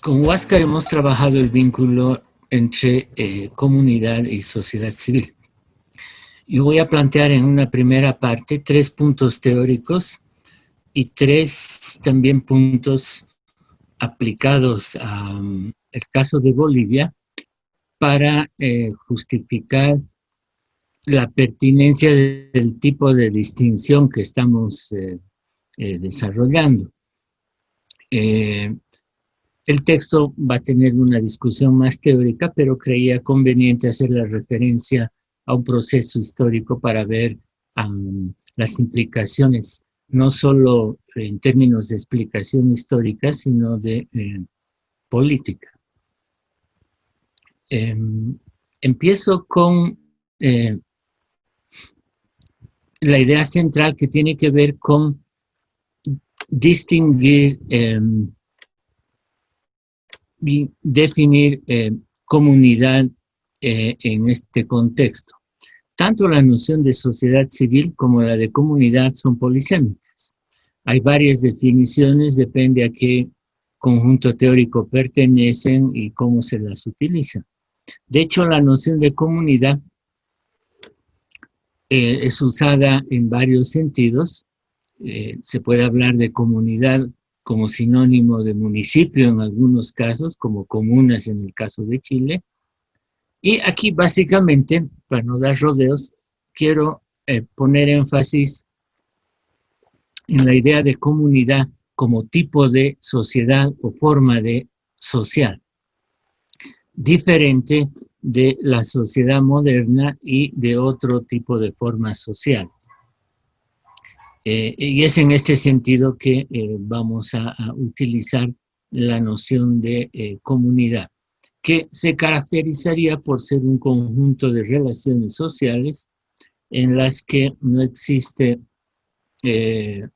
Con Huáscar hemos trabajado el vínculo entre comunidad y sociedad civil. Yo voy a plantear en una primera parte 3 puntos teóricos y 3 también puntos aplicados al caso de Bolivia para justificar la pertinencia del tipo de distinción que estamos desarrollando. El texto va a tener una discusión más teórica, pero creía conveniente hacer la referencia a un proceso histórico para ver las implicaciones, no solo en términos de explicación histórica, sino de política. Empiezo con la idea central que tiene que ver con distinguir y definir comunidad en este contexto. Tanto la noción de sociedad civil como la de comunidad son polisémicas. Hay varias definiciones, depende a qué conjunto teórico pertenecen y cómo se las utiliza. De hecho, la noción de comunidad es usada en varios sentidos. Se puede hablar de comunidad como sinónimo de municipio en algunos casos, como comunas en el caso de Chile. Y aquí básicamente, para no dar rodeos, quiero poner énfasis en la idea de comunidad como tipo de sociedad o forma de social, diferente de la sociedad moderna y de otro tipo de formas sociales. Y es en este sentido que vamos a utilizar la noción de comunidad, que se caracterizaría por ser un conjunto de relaciones sociales en las que no existe,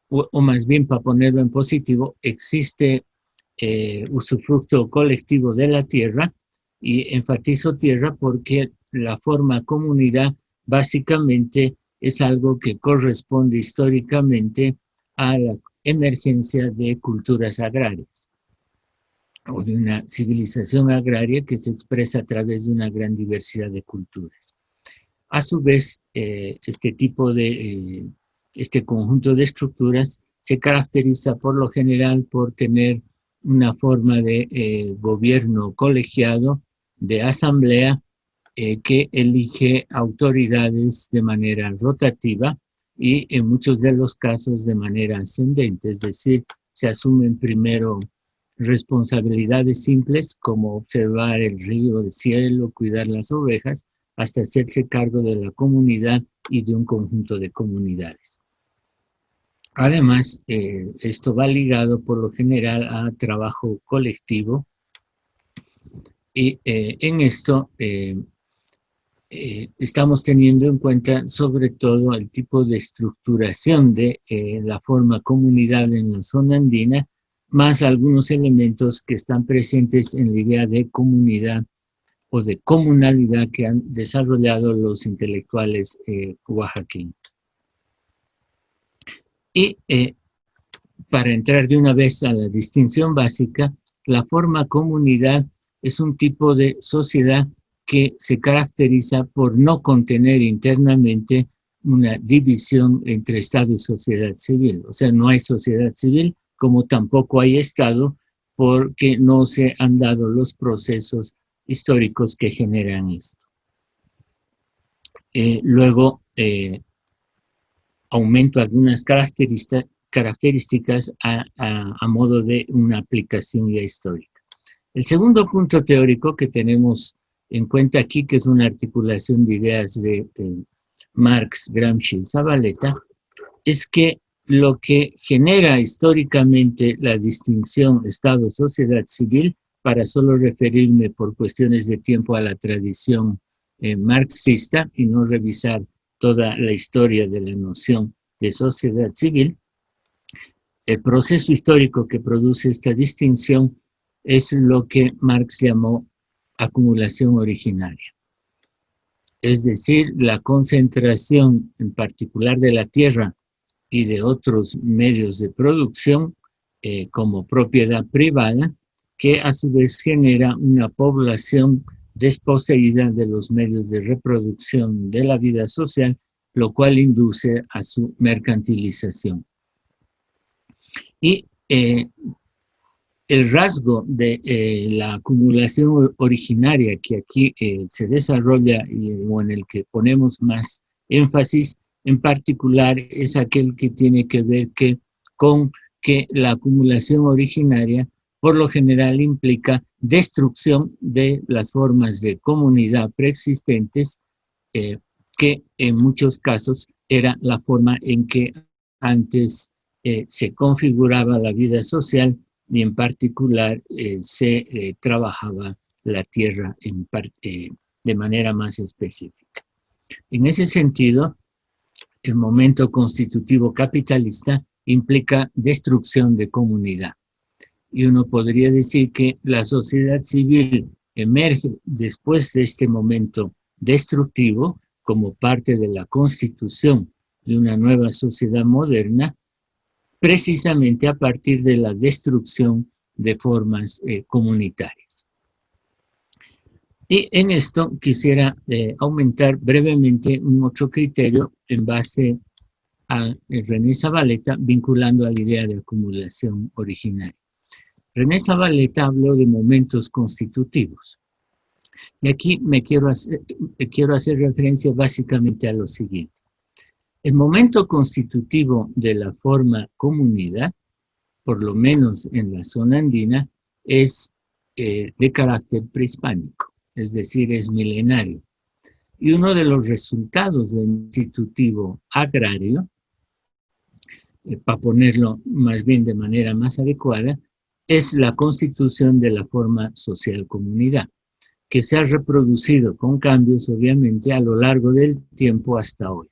o más bien para ponerlo en positivo, existe usufructo colectivo de la tierra, y enfatizo tierra porque la forma comunidad básicamente es algo que corresponde históricamente a la emergencia de culturas agrarias o de una civilización agraria que se expresa a través de una gran diversidad de culturas. A su vez, este conjunto de estructuras se caracteriza por lo general por tener una forma de gobierno colegiado, de asamblea, que elige autoridades de manera rotativa y en muchos de los casos de manera ascendente, es decir, se asumen primero responsabilidades simples como observar el río, el cielo, cuidar las ovejas, hasta hacerse cargo de la comunidad y de un conjunto de comunidades. Además, esto va ligado por lo general a trabajo colectivo y en esto estamos teniendo en cuenta sobre todo el tipo de estructuración de la forma comunidad en la zona andina, más algunos elementos que están presentes en la idea de comunidad o de comunalidad que han desarrollado los intelectuales oaxaqueños. Y para entrar de una vez a la distinción básica, la forma comunidad es un tipo de sociedad que se caracteriza por no contener internamente una división entre Estado y sociedad civil. O sea, no hay sociedad civil, como tampoco hay Estado, porque no se han dado los procesos históricos que generan esto. Luego, aumento algunas características a modo de una aplicación ya histórica. El segundo punto teórico que tenemos en cuenta aquí, que es una articulación de ideas de Marx, Gramsci y Zavaleta, es que lo que genera históricamente la distinción Estado-sociedad civil, para solo referirme por cuestiones de tiempo a la tradición marxista y no revisar toda la historia de la noción de sociedad civil, el proceso histórico que produce esta distinción es lo que Marx llamó acumulación originaria. Es decir, la concentración en particular de la tierra y de otros medios de producción como propiedad privada que a su vez genera una población desposeída de los medios de reproducción de la vida social, lo cual induce a su mercantilización. Y el rasgo de la acumulación originaria que aquí se desarrolla o en el que ponemos más énfasis, en particular es aquel que tiene que ver con que la acumulación originaria por lo general implica destrucción de las formas de comunidad preexistentes, que en muchos casos era la forma en que antes se configuraba la vida social y en particular se trabajaba la tierra de manera más específica. En ese sentido, el momento constitutivo capitalista implica destrucción de comunidad. Y uno podría decir que la sociedad civil emerge después de este momento destructivo como parte de la constitución de una nueva sociedad moderna, precisamente a partir de la destrucción de formas comunitarias. Y en esto quisiera aumentar brevemente un otro criterio en base a René Zavaleta, vinculando a la idea de acumulación originaria. René Zavaleta habló de momentos constitutivos. Y aquí quiero hacer referencia básicamente a lo siguiente. El momento constitutivo de la forma comunidad, por lo menos en la zona andina, es de carácter prehispánico, es decir, es milenario. Y uno de los resultados del constitutivo agrario, para ponerlo más bien de manera más adecuada, es la constitución de la forma social comunidad, que se ha reproducido con cambios, obviamente, a lo largo del tiempo hasta hoy.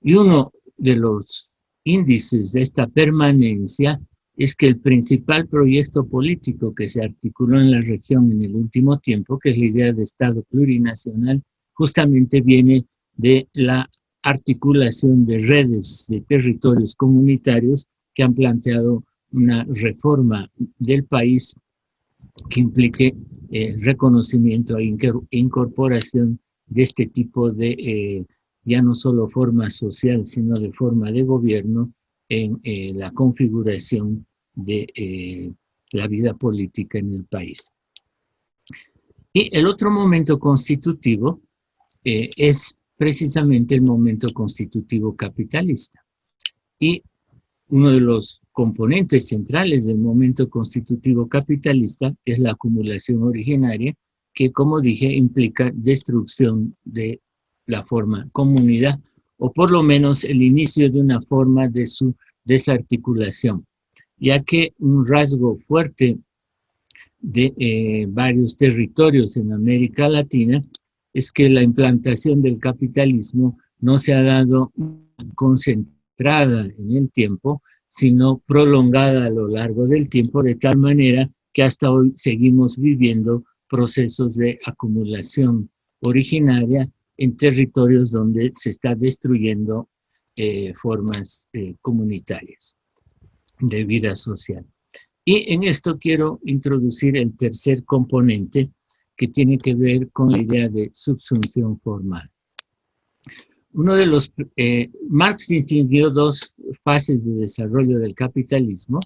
Y uno de los índices de esta permanencia es que el principal proyecto político que se articuló en la región en el último tiempo, que es la idea de Estado plurinacional, justamente viene de la articulación de redes de territorios comunitarios que han planteado una reforma del país que implique reconocimiento e incorporación de este tipo de ya no solo forma social, sino de forma de gobierno en la configuración de la vida política en el país. Y el otro momento constitutivo es precisamente el momento constitutivo capitalista. Y uno de los componentes centrales del momento constitutivo capitalista es la acumulación originaria, que, como dije, implica destrucción de la forma comunidad, o por lo menos el inicio de una forma de su desarticulación, ya que un rasgo fuerte de varios territorios en América Latina es que la implantación del capitalismo no se ha dado concentrada en el tiempo, sino prolongada a lo largo del tiempo, de tal manera que hasta hoy seguimos viviendo procesos de acumulación originaria en territorios donde se está destruyendo formas comunitarias de vida social. Y en esto quiero introducir el tercer componente, que tiene que ver con la idea de subsunción formal. Marx distinguió dos fases de desarrollo del capitalismo.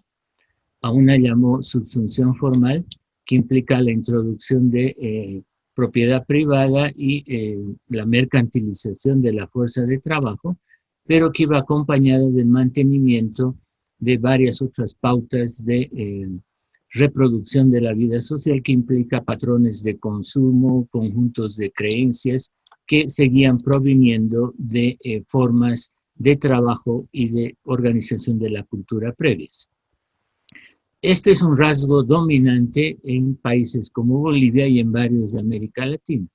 A una llamó subsunción formal, que implica la introducción de propiedad privada y la mercantilización de la fuerza de trabajo, pero que iba acompañada del mantenimiento de varias otras pautas de reproducción de la vida social, que implica patrones de consumo, conjuntos de creencias que seguían proviniendo de formas de trabajo y de organización de la cultura previas. Este es un rasgo dominante en países como Bolivia y en varios de América Latina.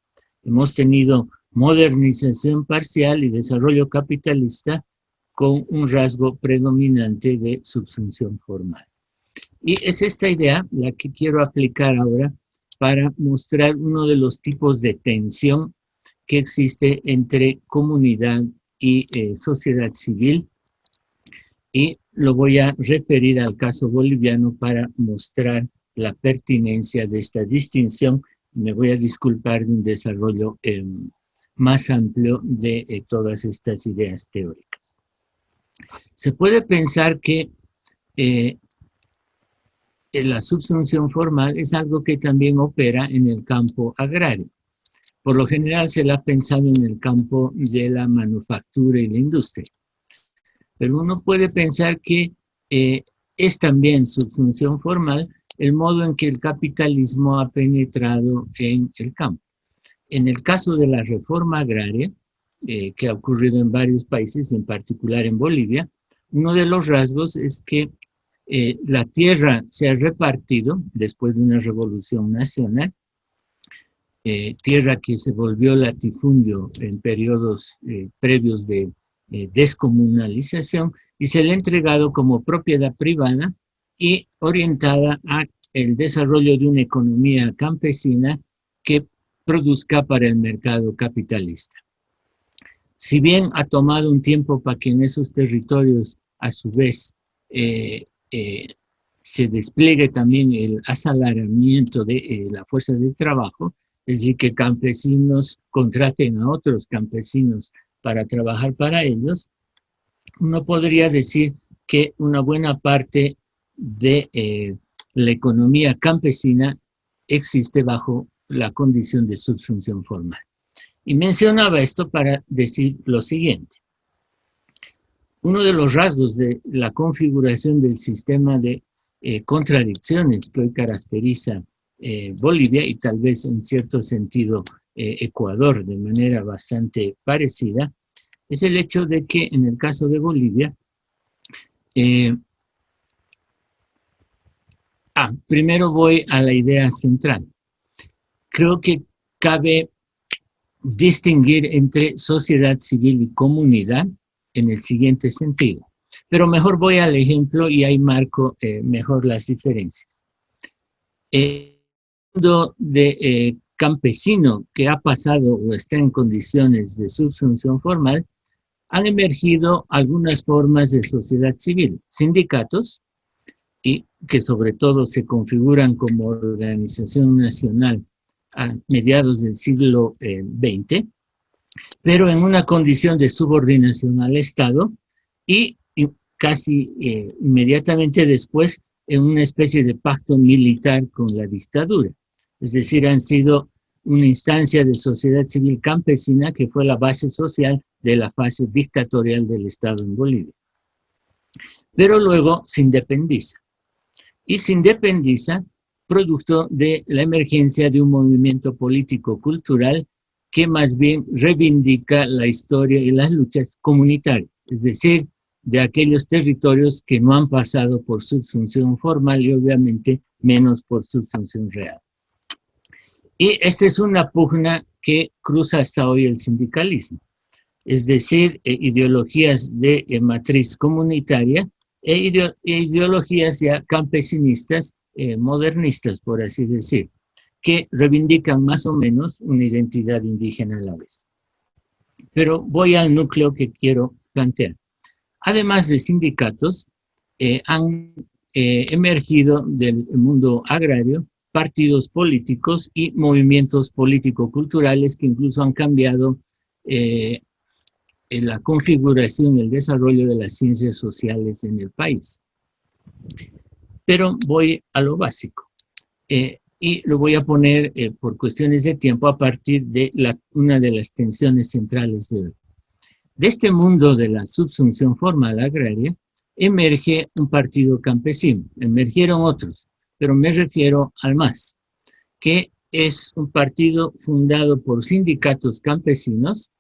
Hemos tenido modernización parcial y desarrollo capitalista con un rasgo predominante de subsunción formal. Y es esta idea la que quiero aplicar ahora para mostrar uno de los tipos de tensión que existe entre comunidad y sociedad civil, y lo voy a referir al caso boliviano para mostrar la pertinencia de esta distinción. Me voy a disculpar de un desarrollo más amplio de todas estas ideas teóricas. Se puede pensar que la subsunción formal es algo que también opera en el campo agrario. Por lo general se la ha pensado en el campo de la manufactura y la industria. Pero uno puede pensar que es también subsunción formal el modo en que el capitalismo ha penetrado en el campo. En el caso de la reforma agraria, que ha ocurrido en varios países, en particular en Bolivia, uno de los rasgos es que la tierra se ha repartido después de una revolución nacional, tierra que se volvió latifundio en periodos previos de descomunalización, y se le ha entregado como propiedad privada y orientada a el desarrollo de una economía campesina que produzca para el mercado capitalista. Si bien ha tomado un tiempo para que en esos territorios, a su vez, se despliegue también el asalariamiento de la fuerza de trabajo, es decir, que campesinos contraten a otros campesinos para trabajar para ellos, uno podría decir que una buena parte de la economía campesina existe bajo la condición de subsunción formal. Y mencionaba esto para decir lo siguiente. Uno de los rasgos de la configuración del sistema de contradicciones que hoy caracteriza Bolivia y tal vez en cierto sentido Ecuador de manera bastante parecida, es el hecho de que en el caso de Bolivia, primero voy a la idea central. Creo que cabe distinguir entre sociedad civil y comunidad en el siguiente sentido. Pero mejor voy al ejemplo y ahí marco mejor las diferencias. El mundo de campesino que ha pasado o está en condiciones de subsunción formal, han emergido algunas formas de sociedad civil, sindicatos, y que sobre todo se configuran como organización nacional a mediados del siglo XX, pero en una condición de subordinación al Estado y casi inmediatamente después en una especie de pacto militar con la dictadura. Es decir, han sido una instancia de sociedad civil campesina que fue la base social de la fase dictatorial del Estado en Bolivia. Pero luego se independiza. Y se independiza producto de la emergencia de un movimiento político-cultural que más bien reivindica la historia y las luchas comunitarias, es decir, de aquellos territorios que no han pasado por subsunción formal y obviamente menos por subsunción real. Y esta es una pugna que cruza hasta hoy el sindicalismo, es decir, ideologías de matriz comunitaria e ideologías ya campesinistas, modernistas, por así decir, que reivindican más o menos una identidad indígena a la vez. Pero voy al núcleo que quiero plantear. Además de sindicatos, han emergido del mundo agrario partidos políticos y movimientos político-culturales que incluso han cambiado la configuración y el desarrollo de las ciencias sociales en el país. Pero voy a lo básico. Y lo voy a poner por cuestiones de tiempo a partir de una de las tensiones centrales de hoy. De este mundo de la subsunción formal agraria emerge un partido campesino, emergieron otros, pero me refiero al MAS, que es un partido fundado por sindicatos campesinos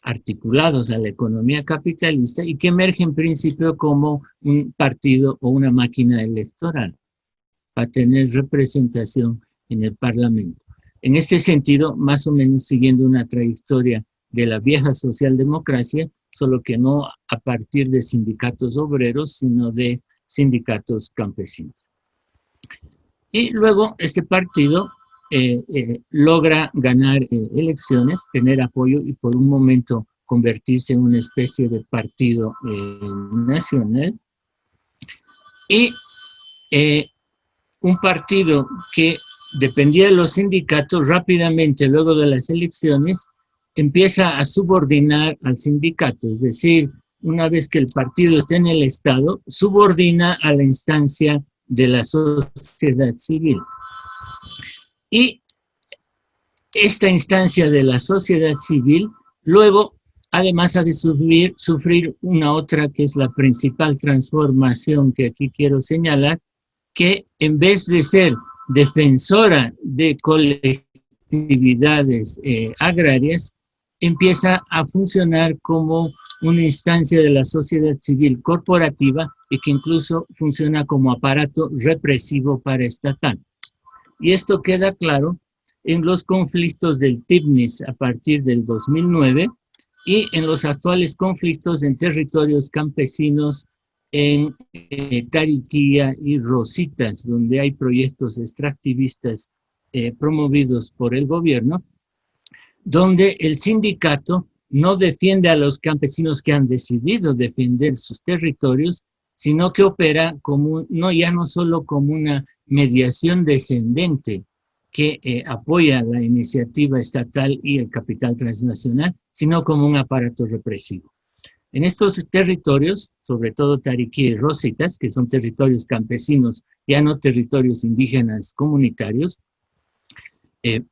articulados a la economía capitalista y que emerge en principio como un partido o una máquina electoral para tener representación en el Parlamento. En este sentido, más o menos siguiendo una trayectoria de la vieja socialdemocracia, solo que no a partir de sindicatos obreros, sino de sindicatos campesinos. Y luego este partido logra ganar elecciones, tener apoyo y por un momento convertirse en una especie de partido nacional. Y un partido que dependía de los sindicatos rápidamente, luego de las elecciones, empieza a subordinar al sindicato, es decir, una vez que el partido está en el Estado, subordina a la instancia de la sociedad civil. Y esta instancia de la sociedad civil, luego, además ha de sufrir una otra que es la principal transformación que aquí quiero señalar, que en vez de ser defensora de colectividades agrarias, empieza a funcionar como una instancia de la sociedad civil corporativa y que incluso funciona como aparato represivo paraestatal. Y esto queda claro en los conflictos del TIBNIS a partir del 2009 y en los actuales conflictos en territorios campesinos en Tariquía y Rositas, donde hay proyectos extractivistas promovidos por el gobierno, donde el sindicato no defiende a los campesinos que han decidido defender sus territorios, sino que opera como, ya no solo como una mediación descendente que apoya la iniciativa estatal y el capital transnacional, sino como un aparato represivo. En estos territorios, sobre todo Tariquía y Rositas, que son territorios campesinos, ya no territorios indígenas comunitarios,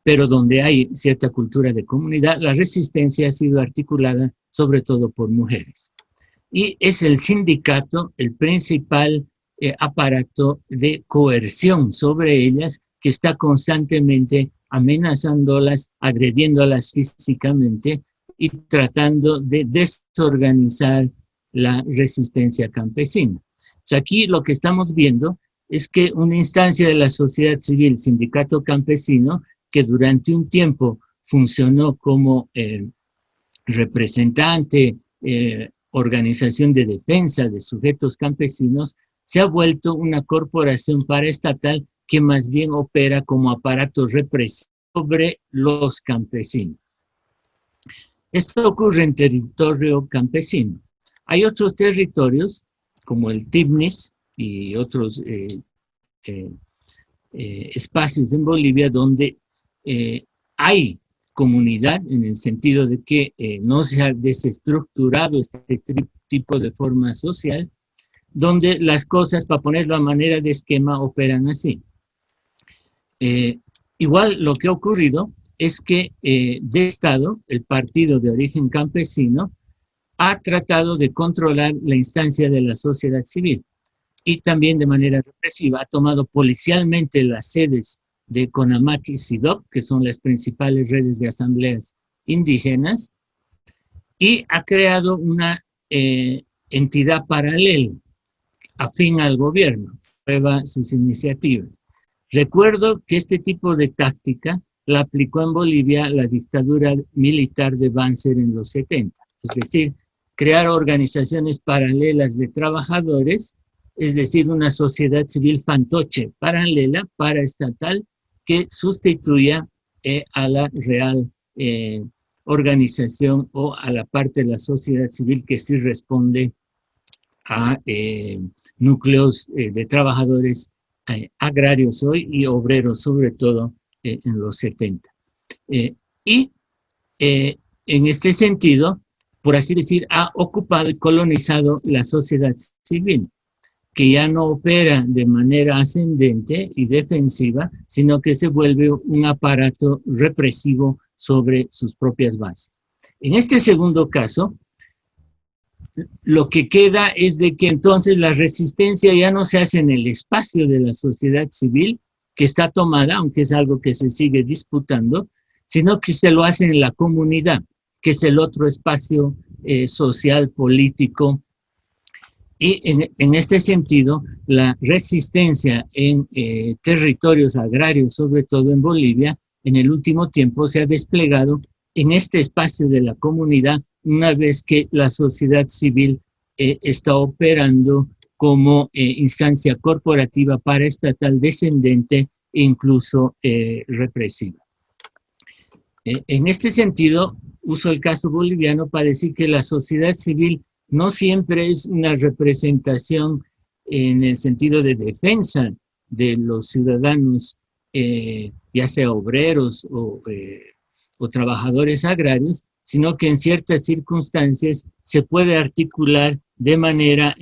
pero donde hay cierta cultura de comunidad, la resistencia ha sido articulada sobre todo por mujeres. Y es el sindicato el principal aparato de coerción sobre ellas, que está constantemente amenazándolas, agrediéndolas físicamente y tratando de desorganizar la resistencia campesina. O sea, aquí lo que estamos viendo es que una instancia de la sociedad civil, sindicato campesino, que durante un tiempo funcionó como representante, organización de defensa de sujetos campesinos, se ha vuelto una corporación paraestatal que más bien opera como aparato represivo sobre los campesinos. Esto ocurre en territorio campesino. Hay otros territorios, como el TIBNIS y otros espacios en Bolivia, donde hay comunidad, en el sentido de que no se ha desestructurado este tipo de forma social, donde las cosas, para ponerlo a manera de esquema, operan así. Igual lo que ha ocurrido es que de Estado, el partido de origen campesino, ha tratado de controlar la instancia de la sociedad civil y también de manera represiva ha tomado policialmente las sedes de CONAMAC y SIDOC, que son las principales redes de asambleas indígenas, y ha creado una entidad paralela, afín al gobierno, prueba sus iniciativas. Recuerdo que este tipo de táctica la aplicó en Bolivia la dictadura militar de Banzer en los 70, es decir, crear organizaciones paralelas de trabajadores, es decir, una sociedad civil fantoche paralela, paraestatal, que sustituya a la real organización o a la parte de la sociedad civil que sí responde a núcleos de trabajadores agrarios hoy y obreros, sobre todo en los 70. En este sentido, por así decir, ha ocupado y colonizado la sociedad civil, que ya no opera de manera ascendente y defensiva, sino que se vuelve un aparato represivo sobre sus propias bases. En este segundo caso, lo que queda es de que entonces la resistencia ya no se hace en el espacio de la sociedad civil, que está tomada, aunque es algo que se sigue disputando, sino que se lo hace en la comunidad, que es el otro espacio social, político. Y en este sentido, la resistencia en territorios agrarios, sobre todo en Bolivia, en el último tiempo se ha desplegado en este espacio de la comunidad, una vez que la sociedad civil está operando como instancia corporativa paraestatal descendente e incluso represiva. En este sentido, uso el caso boliviano para decir que la sociedad civil no siempre es una representación en el sentido de defensa de los ciudadanos, ya sea obreros o trabajadores agrarios, sino que en ciertas circunstancias se puede articular de manera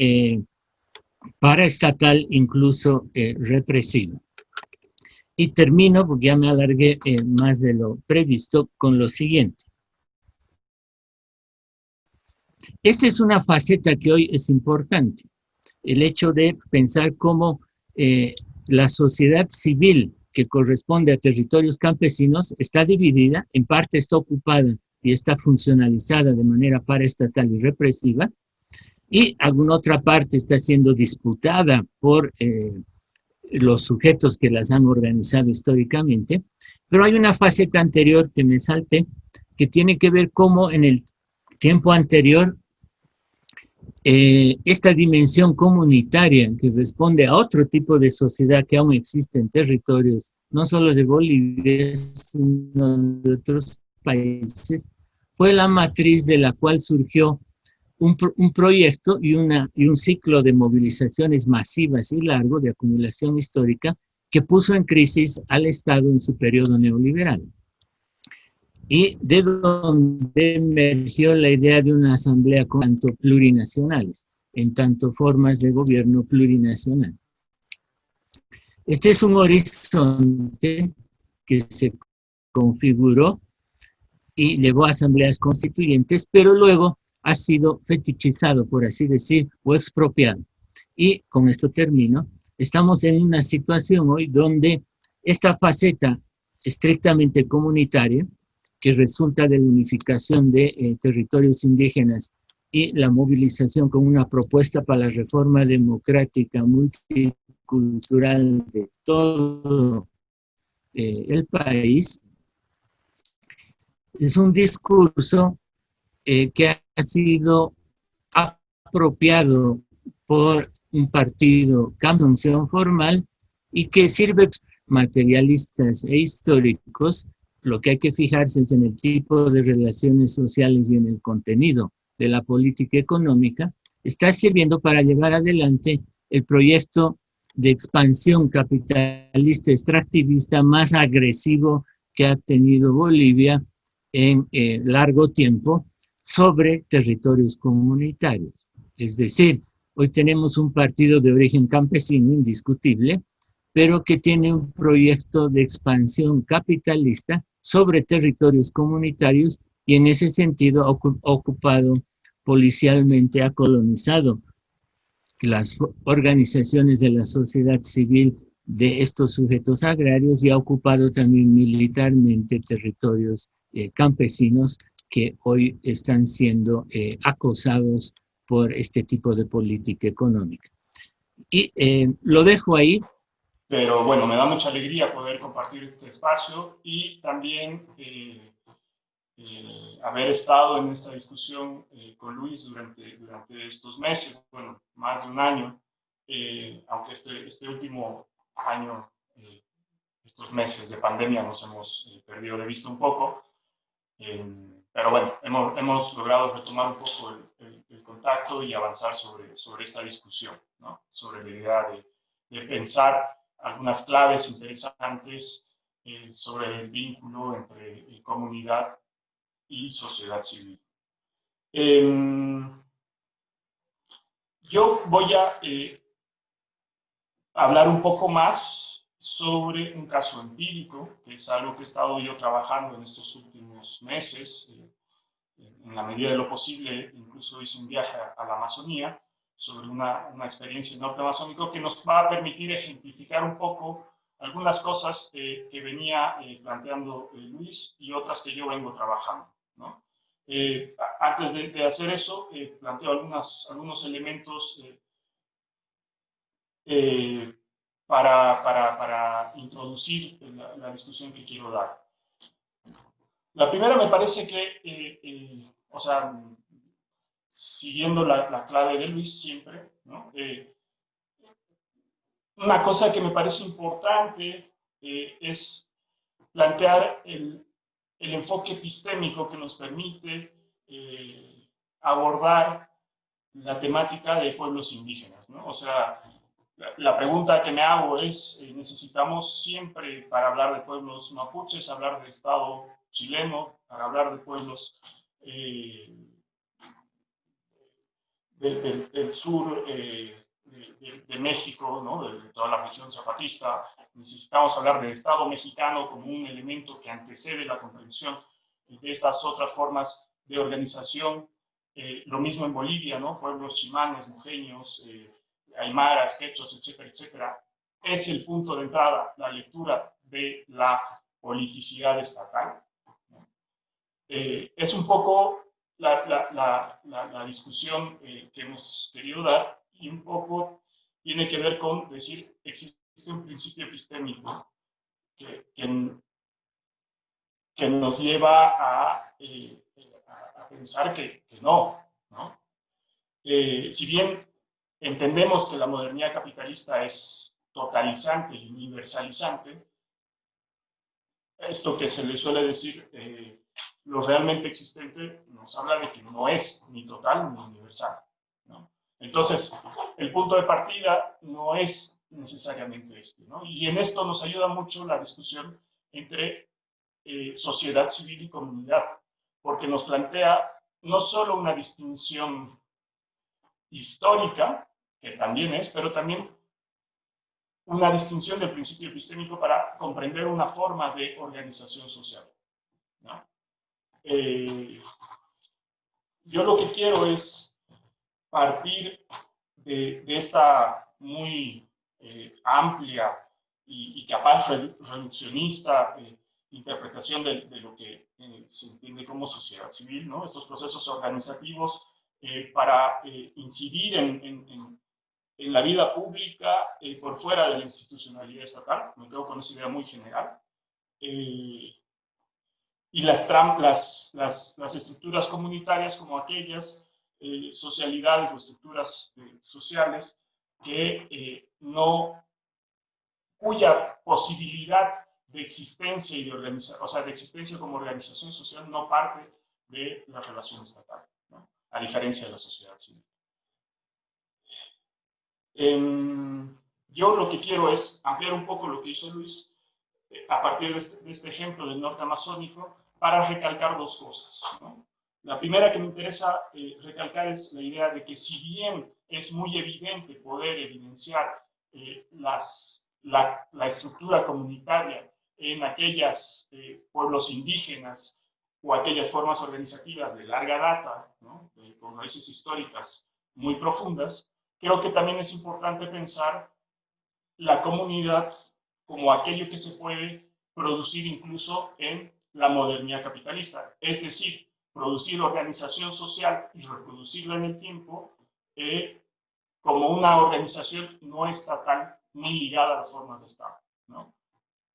paraestatal, incluso represiva. Y termino, porque ya me alargué más de lo previsto, con lo siguiente. Esta es una faceta que hoy es importante, el hecho de pensar cómo la sociedad civil que corresponde a territorios campesinos está dividida, en parte está ocupada y está funcionalizada de manera paraestatal y represiva, y alguna otra parte está siendo disputada por los sujetos que las han organizado históricamente, pero hay una faceta anterior que me salté, que tiene que ver cómo en el tiempo anterior esta dimensión comunitaria que responde a otro tipo de sociedad que aún existe en territorios, no solo de Bolivia, sino de otros países, fue la matriz de la cual surgió un proyecto y un ciclo de movilizaciones masivas y largo de acumulación histórica que puso en crisis al Estado en su periodo neoliberal. Y de donde emergió la idea de una asamblea con tanto plurinacionales, en tanto formas de gobierno plurinacional. Este es un horizonte que se configuró y llevó a asambleas constituyentes, pero luego ha sido fetichizado, por así decir, o expropiado. Y con esto termino. Estamos en una situación hoy donde esta faceta estrictamente comunitaria, que resulta de la unificación de territorios indígenas y la movilización con una propuesta para la reforma democrática multicultural de todo el país, es un discurso que ha sido apropiado por un partido con función formal y que sirve materialistas e históricos. Lo que hay que fijarse es en el tipo de relaciones sociales y en el contenido de la política económica. Está sirviendo para llevar adelante el proyecto de expansión capitalista extractivista más agresivo que ha tenido Bolivia en largo tiempo sobre territorios comunitarios. Es decir, hoy tenemos un partido de origen campesino indiscutible, pero que tiene un proyecto de expansión capitalista sobre territorios comunitarios y en ese sentido ha ocupado policialmente, ha colonizado las organizaciones de la sociedad civil de estos sujetos agrarios y ha ocupado también militarmente territorios campesinos que hoy están siendo acosados por este tipo de política económica. Y lo dejo ahí. Pero bueno, me da mucha alegría poder compartir este espacio y también haber estado en esta discusión con Luis durante estos meses, bueno, más de un año, aunque este último año, estos meses de pandemia nos hemos perdido de vista un poco, pero bueno, hemos logrado retomar un poco el contacto y avanzar sobre esta discusión, ¿no? Sobre la idea de pensar algunas claves interesantes sobre el vínculo entre comunidad y sociedad civil. Yo voy a hablar un poco más sobre un caso empírico, que es algo que he estado yo trabajando en estos últimos meses. En la medida de lo posible, incluso hice un viaje a la Amazonía sobre una experiencia en norte amazónico que nos va a permitir ejemplificar un poco algunas cosas que venía planteando Luis y otras que yo vengo trabajando, ¿no? Antes de hacer eso, planteo algunos elementos para introducir la discusión que quiero dar. La primera me parece que, o sea, siguiendo la clave de Luis siempre, ¿no? Una cosa que me parece importante es plantear el enfoque epistémico que nos permite abordar la temática de pueblos indígenas, ¿no? O sea, la pregunta que me hago es, ¿necesitamos siempre, para hablar de pueblos mapuches, hablar de Estado chileno, para hablar de pueblos del sur de México, ¿no? De toda la región zapatista? Necesitamos hablar del Estado mexicano como un elemento que antecede la comprensión de estas otras formas de organización. Lo mismo en Bolivia, ¿no? Pueblos chimanes, mojeños, aymaras, quechos, etcétera, etcétera. Es el punto de entrada, la lectura de la politicidad estatal, ¿no? Es un poco la discusión que hemos querido dar, y un poco tiene que ver con decir, existe un principio epistémico que nos lleva a pensar que no, ¿no? Si bien entendemos que la modernidad capitalista es totalizante y universalizante, esto que se le suele decir lo realmente existente nos habla de que no es ni total ni universal, ¿no? Entonces, el punto de partida no es necesariamente este, ¿no? Y en esto nos ayuda mucho la discusión entre sociedad civil y comunidad, porque nos plantea no solo una distinción histórica, que también es, pero también una distinción del principio epistémico para comprender una forma de organización social, ¿no? Yo lo que quiero es partir de esta muy amplia y capaz reduccionista interpretación de lo que se entiende como sociedad civil, ¿no? Estos procesos organizativos para incidir en la vida pública por fuera de la institucionalidad estatal. Me quedo con esa idea muy general. Y las estructuras comunitarias como aquellas socialidades o estructuras sociales que cuya posibilidad de existencia y de organización, o sea, de existencia como organización social no parte de la relación estatal, ¿no? A diferencia de la sociedad civil. Yo lo que quiero es ampliar un poco lo que hizo Luis a partir de este ejemplo del norte amazónico para recalcar dos cosas, ¿no? La primera que me interesa recalcar es la idea de que si bien es muy evidente poder evidenciar la estructura comunitaria en aquellos pueblos indígenas o aquellas formas organizativas de larga data, ¿no? Con raíces históricas muy profundas, creo que también es importante pensar la comunidad como aquello que se puede producir incluso en la modernidad capitalista, es decir, producir organización social y reproducirla en el tiempo como una organización no estatal ni ligada a las formas de Estado, ¿no?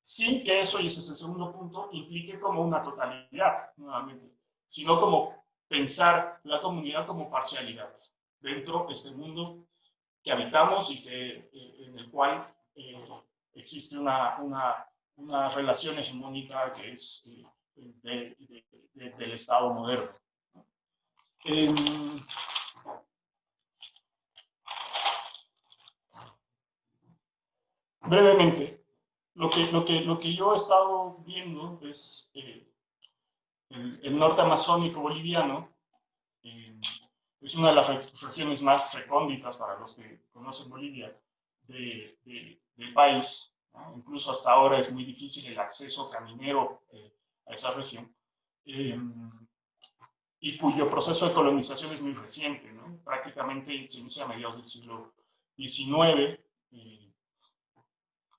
Sin que eso, y ese es el segundo punto, implique como una totalidad, nuevamente, sino como pensar la comunidad como parcialidad dentro de este mundo que habitamos y en el cual existe una relación hegemónica que es del Estado moderno. Brevemente, lo que yo he estado viendo es el norte amazónico boliviano. Es una de las regiones más recónditas para los que conocen Bolivia del país, ¿no? Incluso hasta ahora es muy difícil el acceso caminero a esa región, y cuyo proceso de colonización es muy reciente, ¿no? Prácticamente se inicia a mediados del siglo XIX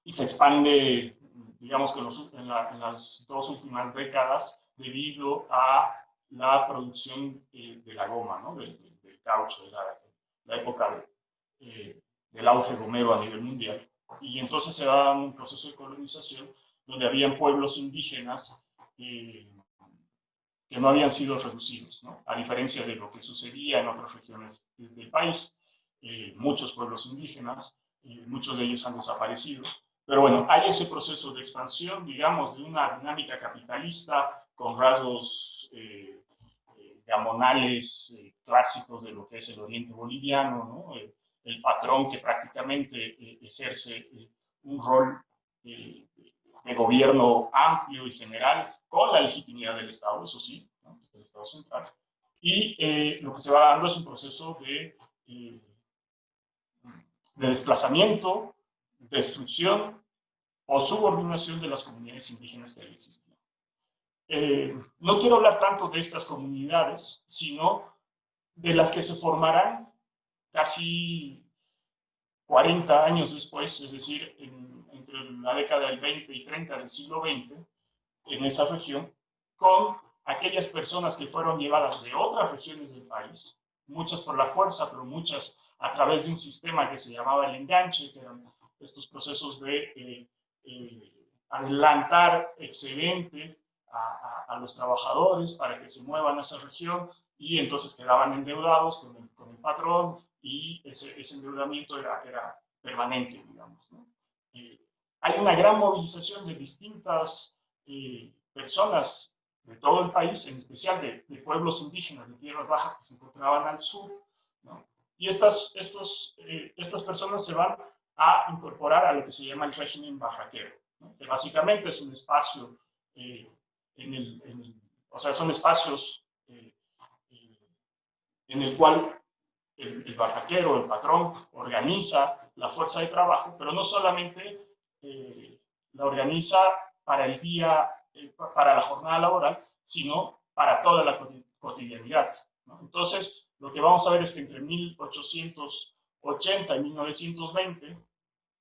y se expande, digamos que en las dos últimas décadas debido a la producción de la goma, ¿no? del caucho, de la época del auge gomero a nivel mundial. Y entonces se da un proceso de colonización donde habían pueblos indígenas que no habían sido reducidos, ¿no? A diferencia de lo que sucedía en otras regiones del país. Muchos pueblos indígenas, muchos de ellos han desaparecido. Pero bueno, hay ese proceso de expansión, digamos, de una dinámica capitalista con rasgos gamonales clásicos de lo que es el oriente boliviano, ¿no? el patrón que prácticamente ejerce un rol de gobierno amplio y general, con la legitimidad del Estado, eso sí, ¿no? Del Estado central. Y lo que se va dando es un proceso de desplazamiento, destrucción o subordinación de las comunidades indígenas que ahí existían. No quiero hablar tanto de estas comunidades, sino de las que se formarán casi 40 años después, es decir, entre la década del 20 y 30 del siglo XX, en esa región, con aquellas personas que fueron llevadas de otras regiones del país, muchas por la fuerza, pero muchas a través de un sistema que se llamaba el enganche, que eran estos procesos de adelantar excedente a los trabajadores para que se muevan a esa región, y entonces quedaban endeudados con el patrón, y ese endeudamiento era permanente, digamos, ¿no? Hay una gran movilización de distintas personas de todo el país, en especial de pueblos indígenas de tierras bajas que se encontraban al sur, ¿no? Y estas personas se van a incorporar a lo que se llama el régimen barraquero, ¿no? Que básicamente es un espacio, o sea, son espacios en el cual el barraquero, el patrón, organiza la fuerza de trabajo, pero no solamente la organiza para el día, para la jornada laboral, sino para toda la cotidianidad, ¿no? Entonces, lo que vamos a ver es que entre 1880 y 1920,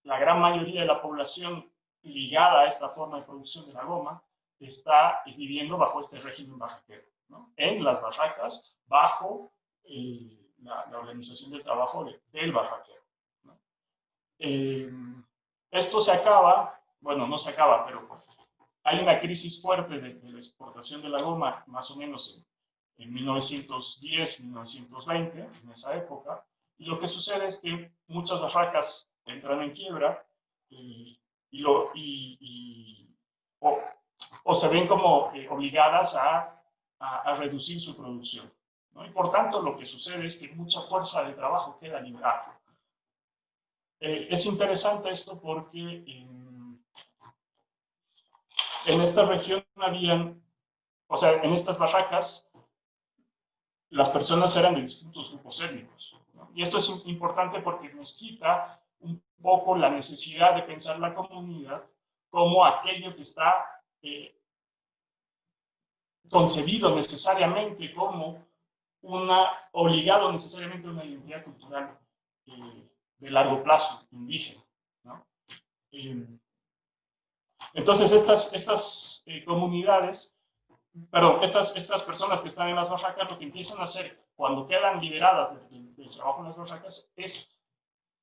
la gran mayoría de la población ligada a esta forma de producción de la goma está viviendo bajo este régimen barraquero, ¿no? En las barracas, bajo la organización del trabajo del barraquero, ¿no? Esto se acaba, bueno, no se acaba, pero hay una crisis fuerte de la exportación de la goma, más o menos en 1910, 1920, en esa época, y lo que sucede es que muchas barracas entran en quiebra o se ven como obligadas a reducir su producción, ¿no? Y por tanto, lo que sucede es que mucha fuerza de trabajo queda liberada. Es interesante esto porque en esta región o sea, en estas barracas, las personas eran de distintos grupos étnicos, ¿no? Y esto es importante porque nos quita un poco la necesidad de pensar la comunidad como aquello que está concebido necesariamente como obligado necesariamente a una identidad cultural de largo plazo, indígena, ¿no? Entonces, estas comunidades, perdón, estas personas que están en las barracas, lo que empiezan a hacer cuando quedan liberadas del trabajo en las barracas es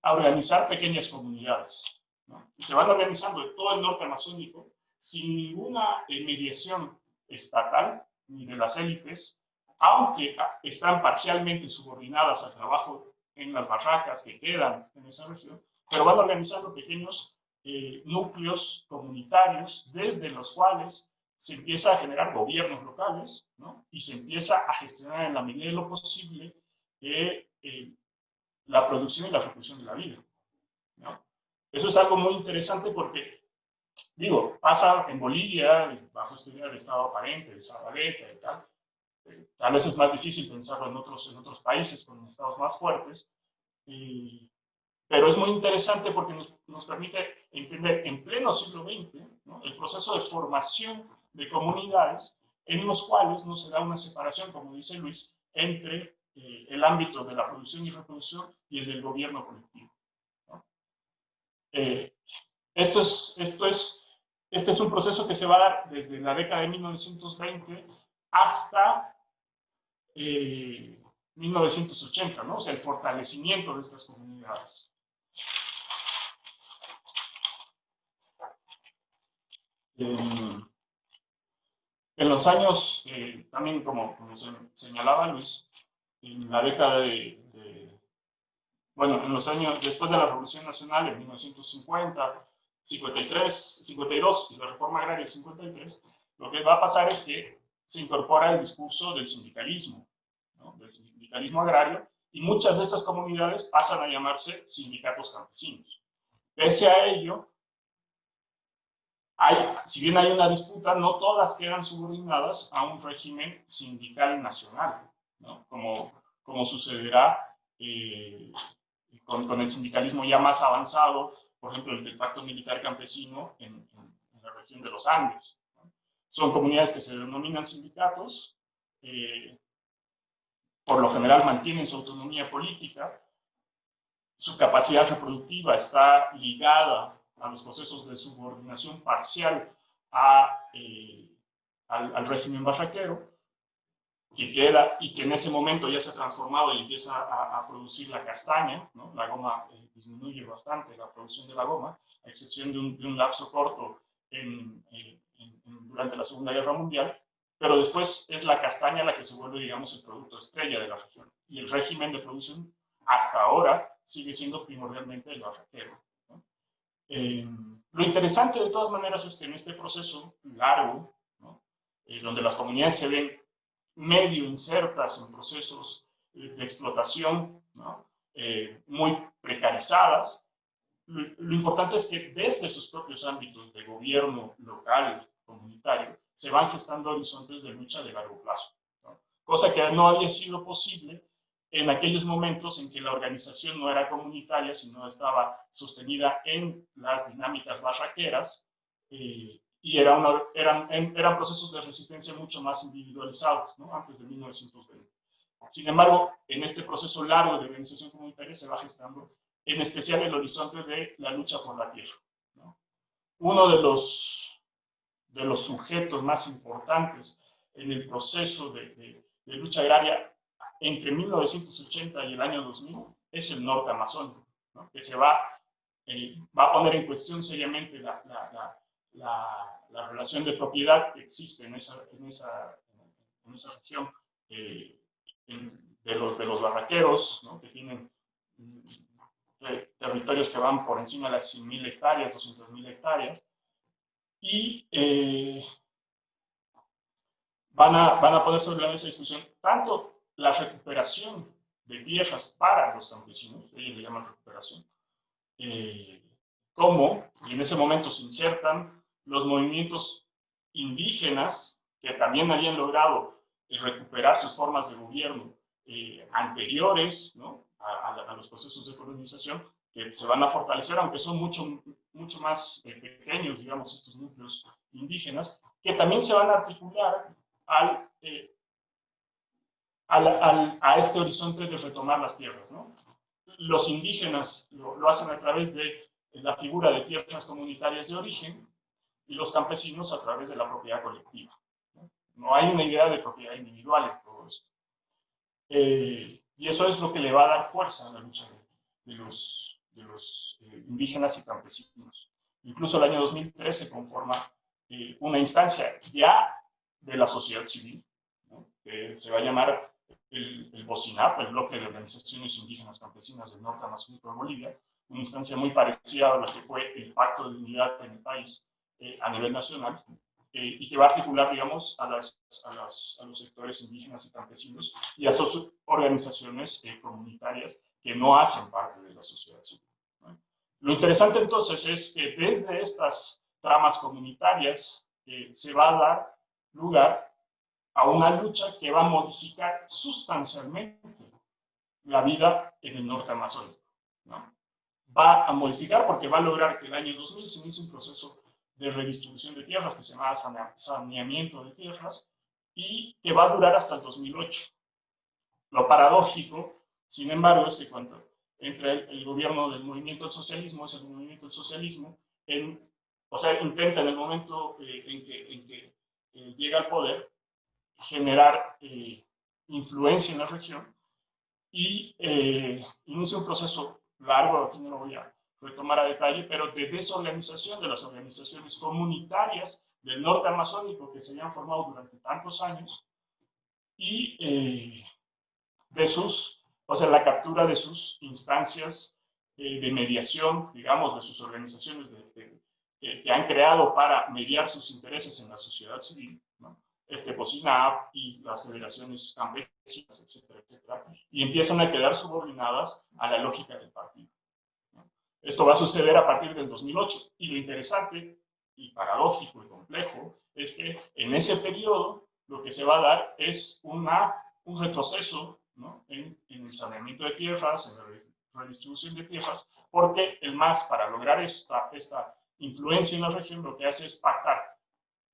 a organizar pequeñas comunidades, ¿no? Y se van organizando en todo el norte amazónico sin ninguna mediación estatal ni de las élites, aunque están parcialmente subordinadas al trabajo en las barracas que quedan en esa región, pero van organizando pequeños núcleos comunitarios desde los cuales se empieza a generar gobiernos locales, ¿no? Y se empieza a gestionar en la medida de lo posible la producción y la reproducción de la vida, ¿no? Eso es algo muy interesante porque, digo, pasa en Bolivia, bajo esta idea de Estado aparente, de Zabaleta y tal. Tal vez es más difícil pensarlo en otros países con estados más fuertes, pero es muy interesante porque nos permite entender en pleno siglo XX, ¿no?, el proceso de formación de comunidades en los cuales no se da una separación, como dice Luis, entre el ámbito de la producción y reproducción y el del gobierno colectivo, ¿no? Este es un proceso que se va a dar desde la década de 1920 hasta 1980, ¿no? O sea, el fortalecimiento de estas comunidades. En los años, también como señalaba Luis, en la década bueno, en los años después de la Revolución Nacional, en 1950, 53, 52 y la Reforma Agraria del 53, lo que va a pasar es que se incorpora el discurso del sindicalismo, ¿no?, del sindicalismo agrario, y muchas de estas comunidades pasan a llamarse sindicatos campesinos. Pese a ello, si bien hay una disputa, no todas quedan subordinadas a un régimen sindical nacional, ¿no? Como sucederá con el sindicalismo ya más avanzado, por ejemplo, el del Pacto Militar Campesino en la región de los Andes, ¿no? Son comunidades que se denominan sindicatos, por lo general mantienen su autonomía política, su capacidad reproductiva está ligada a los procesos de subordinación parcial al régimen barraquero, que queda y que en ese momento ya se ha transformado y empieza a producir la castaña, ¿no? La goma disminuye bastante la producción de la goma, a excepción de un lapso corto durante la Segunda Guerra Mundial, pero después es la castaña la que se vuelve, digamos, el producto estrella de la región. Y el régimen de producción hasta ahora sigue siendo primordialmente el barraquero, ¿no? Lo interesante de todas maneras es que en este proceso largo, ¿no? Donde las comunidades se ven medio insertas en procesos de explotación, ¿no? Muy precarizadas, lo importante es que desde sus propios ámbitos de gobierno local, comunitario, se van gestando horizontes de lucha de largo plazo, ¿no? Cosa que no había sido posible en aquellos momentos en que la organización no era comunitaria, sino estaba sostenida en las dinámicas barraqueras, y eran procesos de resistencia mucho más individualizados, ¿no? Antes de 1920. Sin embargo, en este proceso largo de organización comunitaria se va gestando en especial el horizonte de la lucha por la tierra, ¿no? Uno de los sujetos más importantes en el proceso de lucha agraria entre 1980 y el año 2000 es el norte amazónico, ¿no? Que se va a poner en cuestión seriamente la relación de propiedad que existe en esa región de los barraqueros, ¿no? Que tienen territorios que van por encima de las 100.000 hectáreas, 200.000 hectáreas, y van a poner sobre la mesa de discusión tanto la recuperación de tierras para los campesinos, ellos le llaman recuperación, como, y en ese momento se insertan los movimientos indígenas que también habían logrado recuperar sus formas de gobierno anteriores, ¿no? a los procesos de colonización, que se van a fortalecer, aunque son mucho más pequeños, digamos, estos núcleos indígenas, que también se van a articular a este horizonte de retomar las tierras, ¿no? Los indígenas lo hacen a través de la figura de tierras comunitarias de origen y los campesinos a través de la propiedad colectiva, ¿no? No hay una idea de propiedad individual en todo esto. Y eso es lo que le va a dar fuerza a la lucha de los indígenas y campesinos. Incluso el año 2003 se conforma una instancia ya de la sociedad civil, ¿no? Que se va a llamar el BOCINAP, el Bloque de Organizaciones Indígenas Campesinas del Norte Amazónico de Bolivia, una instancia muy parecida a la que fue el Pacto de Unidad en el país a nivel nacional, y que va a articular, digamos, a los sectores indígenas y campesinos y a sus organizaciones comunitarias que no hacen parte de la sociedad civil, ¿no? Lo interesante entonces es que desde estas tramas comunitarias se va a dar lugar a una lucha que va a modificar sustancialmente la vida en el norte amazónico, ¿no? Va a modificar porque va a lograr que el año 2000 se inicie un proceso de redistribución de tierras que se llama saneamiento de tierras y que va a durar hasta el 2008. Lo paradójico, sin embargo, es que cuando entra el gobierno del movimiento del socialismo, es el movimiento del socialismo, o sea, intenta en el momento en que llega al poder generar influencia en la región y inicia un proceso largo, aquí no lo voy a retomar a detalle, pero de desorganización de las organizaciones comunitarias del norte amazónico que se habían formado durante tantos años y la captura de sus instancias de mediación, digamos, de sus organizaciones que han creado para mediar sus intereses en la sociedad civil, ¿no? POSINAP y las federaciones campesinas, etcétera, etcétera, y empiezan a quedar subordinadas a la lógica del partido. Esto va a suceder a partir del 2008, y lo interesante y paradójico y complejo es que en ese periodo lo que se va a dar es un retroceso, ¿no?, en el saneamiento de tierras, en la redistribución de tierras, porque el MAS, para lograr esta influencia en la región, lo que hace es pactar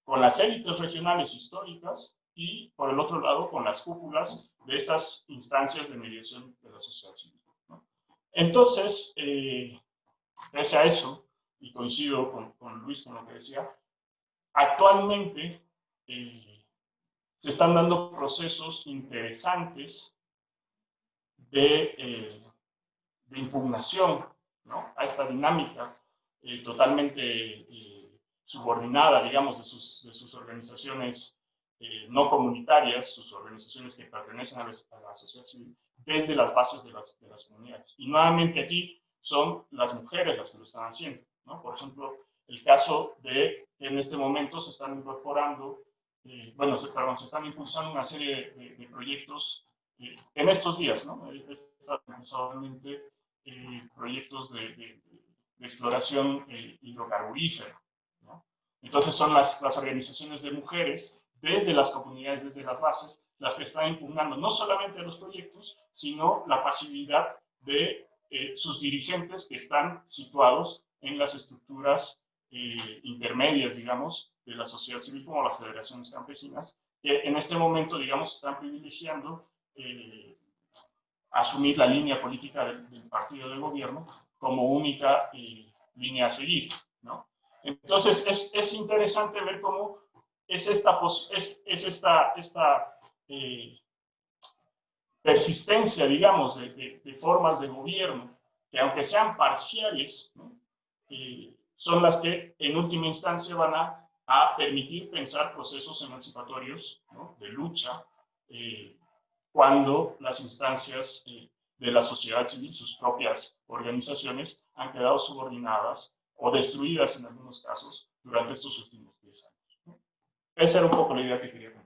con las élites regionales históricas y, por el otro lado, con las cúpulas de estas instancias de mediación de la sociedad civil, ¿no? Entonces, pese a eso, y coincido con Luis con lo que decía, actualmente se están dando procesos interesantes de impugnación, ¿no?, a esta dinámica totalmente subordinada, digamos, de sus organizaciones no comunitarias, sus organizaciones que pertenecen a la sociedad civil, desde las bases de las comunidades. Y nuevamente aquí son las mujeres las que lo están haciendo, ¿no? Por ejemplo, el caso de que en este momento se están incorporando, se están impulsando una serie de proyectos en estos días, ¿no? Estadamente proyectos de exploración hidrocarburífera, ¿no? Entonces son las organizaciones de mujeres, desde las comunidades, desde las bases, las que están impugnando no solamente los proyectos, sino la pasividad de sus dirigentes que están situados en las estructuras intermedias, digamos, de la sociedad civil, como las federaciones campesinas, que en este momento, digamos, están privilegiando asumir la línea política del partido de gobierno como única línea a seguir, ¿no? Entonces, es interesante ver cómo es esta persistencia, digamos, de formas de gobierno, que aunque sean parciales, ¿no?, son las que en última instancia van a permitir pensar procesos emancipatorios, ¿no?, de lucha, cuando las instancias de la sociedad civil, sus propias organizaciones, han quedado subordinadas o destruidas en algunos casos durante estos últimos 10 años, ¿no? Esa era un poco la idea que quería comentar.